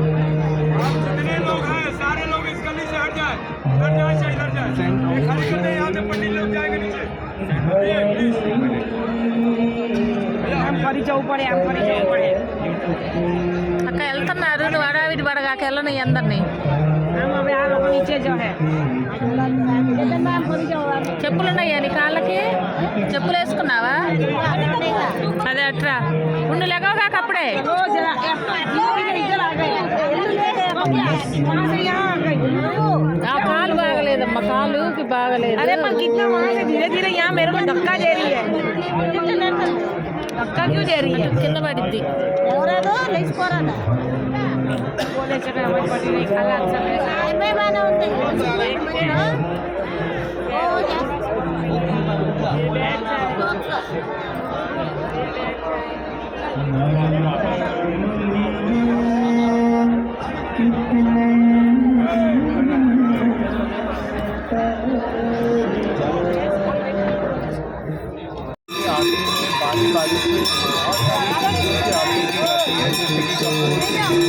जितने लोग हैं सारे लोग इस गली से हट जाए, इधर जाए चाहे इधर जाए, खाली करते यहाँ से पंडित लोग जाएंगे नीचे। అక్క వెళ్తున్నారు నువ్వు అడావిడి పడగాక వెళ్ళను అందరినీ చెప్పులు ఉన్నాయా నీ కాళ్ళకి చెప్పులు వేసుకున్నావా అదే అట్రా ఉండు లేకగా అప్పుడే ఆ కాలు బాగలేదమ్మా కాలుకి బాగలేదు अरे पर कितना वहाँ से धीरे धीरे यहाँ मेरे को धक्का दे रही है धक्का क्यों दे रही है కింద పడిద్ది बोले चक्कर हमारी पटी नहीं खाला अच्छा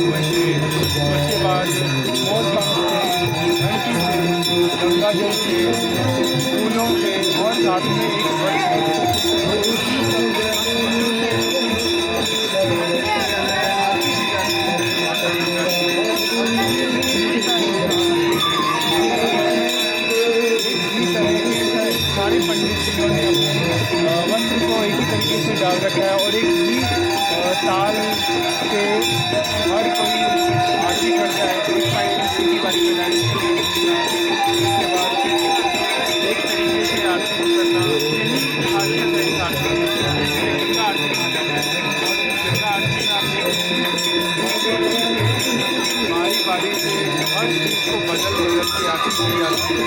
उसके बाद मोर गंगा जल से फूलों से और साथ में एक सारे पंडित जिन्होंने अपने वस्त्र को एक ही तरीके से डाल रखा है और एक ही ताल से हर कोई आरती करता है। एक साइड की बारी बनाने उसके बाद एक तरीके से आरती करना खासियत है इस आरती की। गंगा आरती कहा जाता है और गंगा आरती में आप बारी बारी से हर चीज़ को बदल बदल के आरती की जाती है।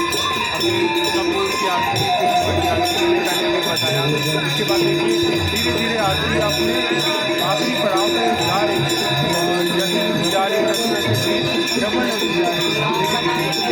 अभी कपूर की आरती बड़ी आरती मैंने भी बताया। उसके बाद देखिए धीरे धीरे आरती अपने आखिरी पड़ाव पे जा रही है और जैसे जा रही है वैसे रमन होती जा रही है।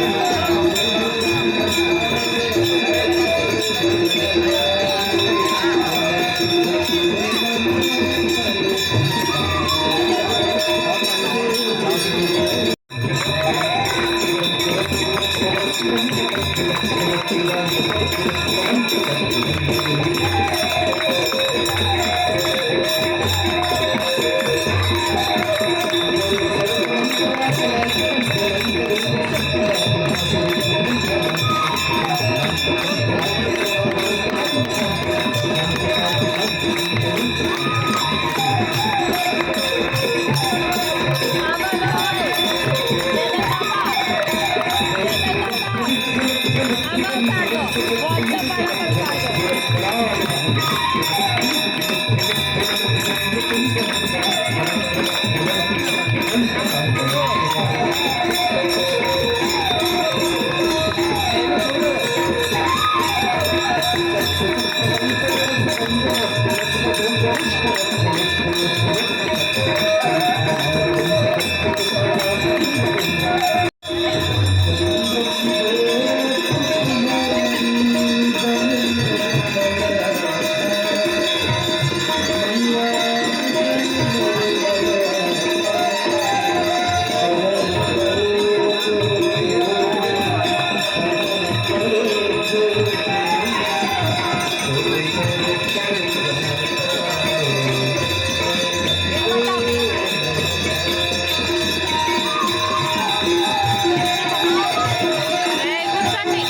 ఏయ్, కూర్చోండి.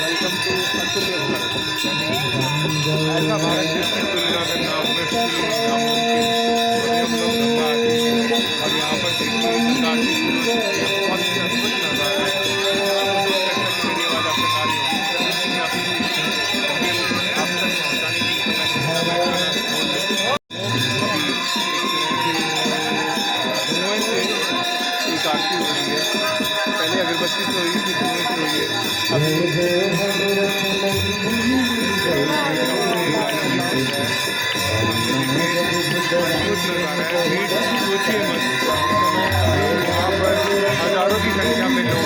वेलकम टू अतुल्य भारत, ऐसा भारत जिसकी तुलना करना मुश्किल नामुमकिन। अभी हम लोग गंगा आरती हैं और यहाँ पर देखिए गंगा आरती शुरू हो चुकी है। बहुत ही अद्भुत नज़ारा है। मुझे लगता है कि मेरी आवाज़ आपको आ रही होगी, लेकिन आप तक पहुँचाने के लिए मैंने मैं गाना बोल देता धुएँ से एक आरती हो रही है। पहले अगरबत्ती से हुई थी, धुएँ से हुई है। अभी सोचिए मत, यहाँ पर हजारों की संख्या में लोग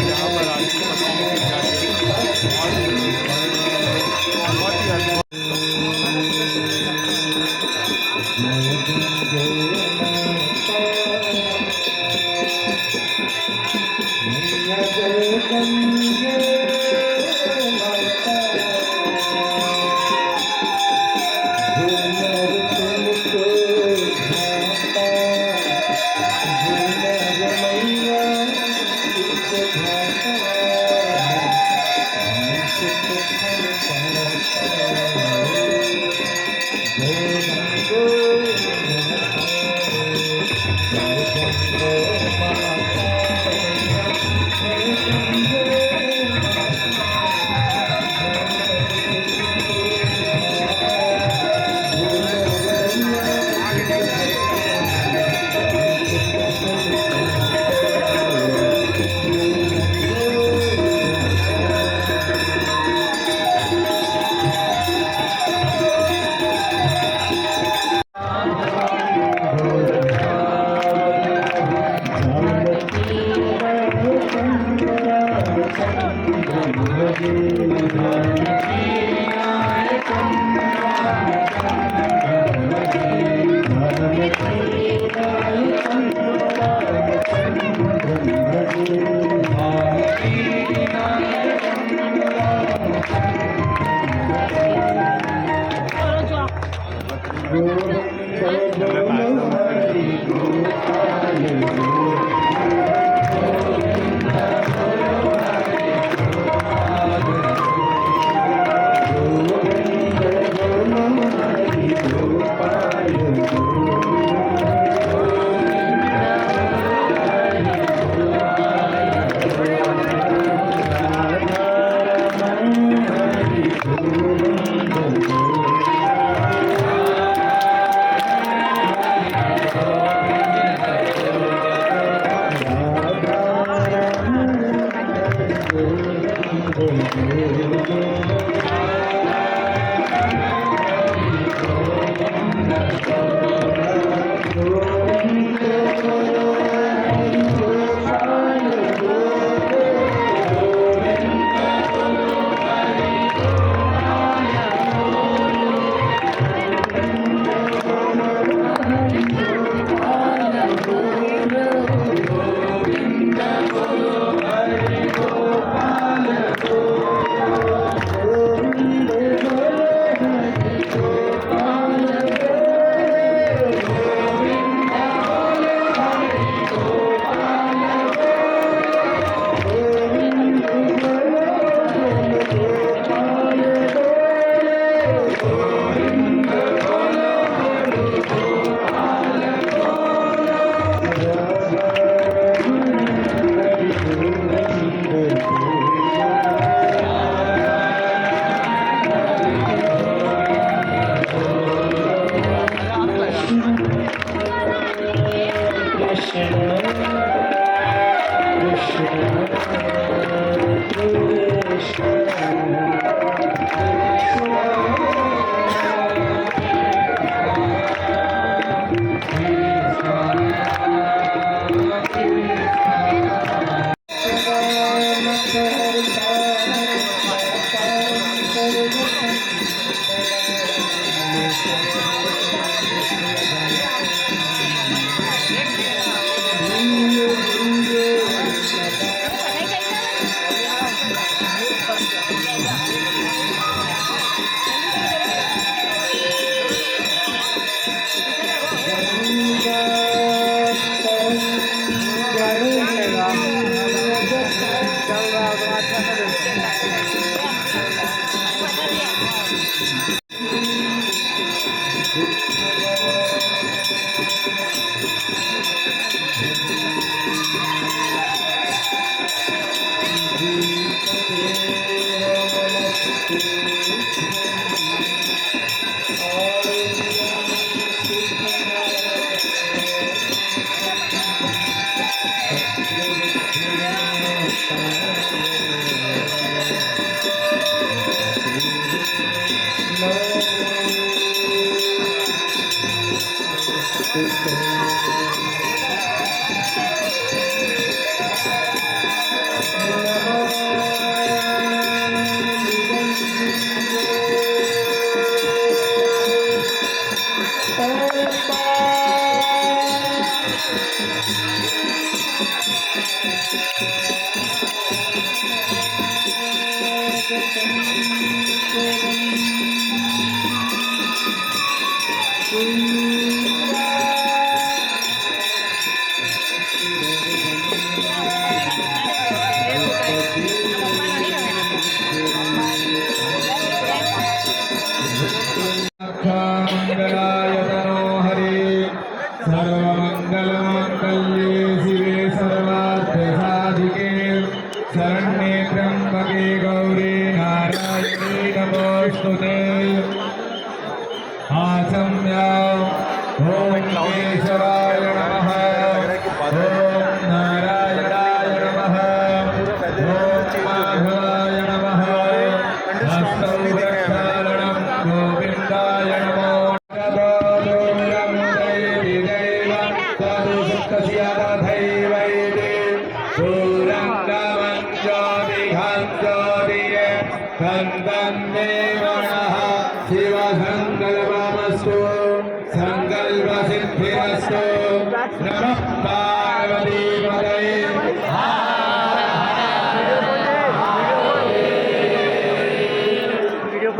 यहाँ पर आरती परफॉर्म की जा रही है और बहुत ही अद्भुत।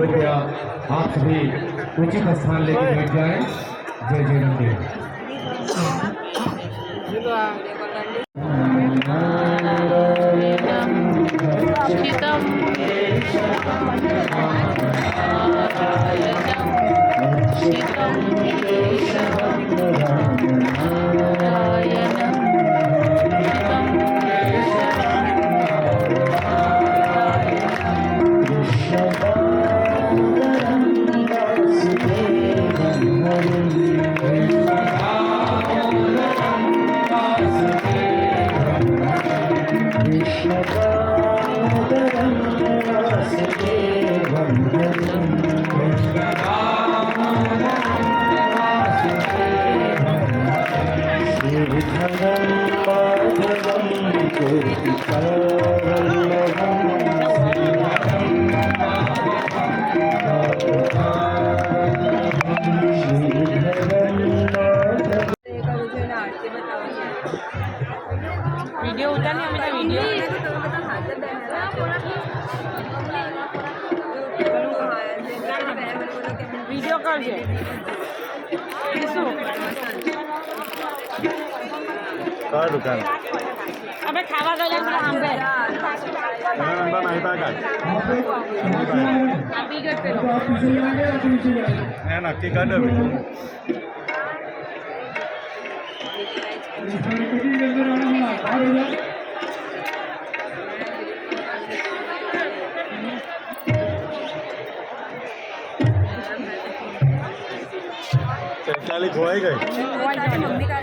कृपया आप सभी उचित स्थान लेकर बैठ जाएं। जय जय रामदेव। शीतम वीडियो उतारने हमें वीडियो वीडियो कर दे काय दुकान अबे खावा गया तुला आंबे नंबर नाही काय अभी करते नाही नक्की काढ चालीस होय गए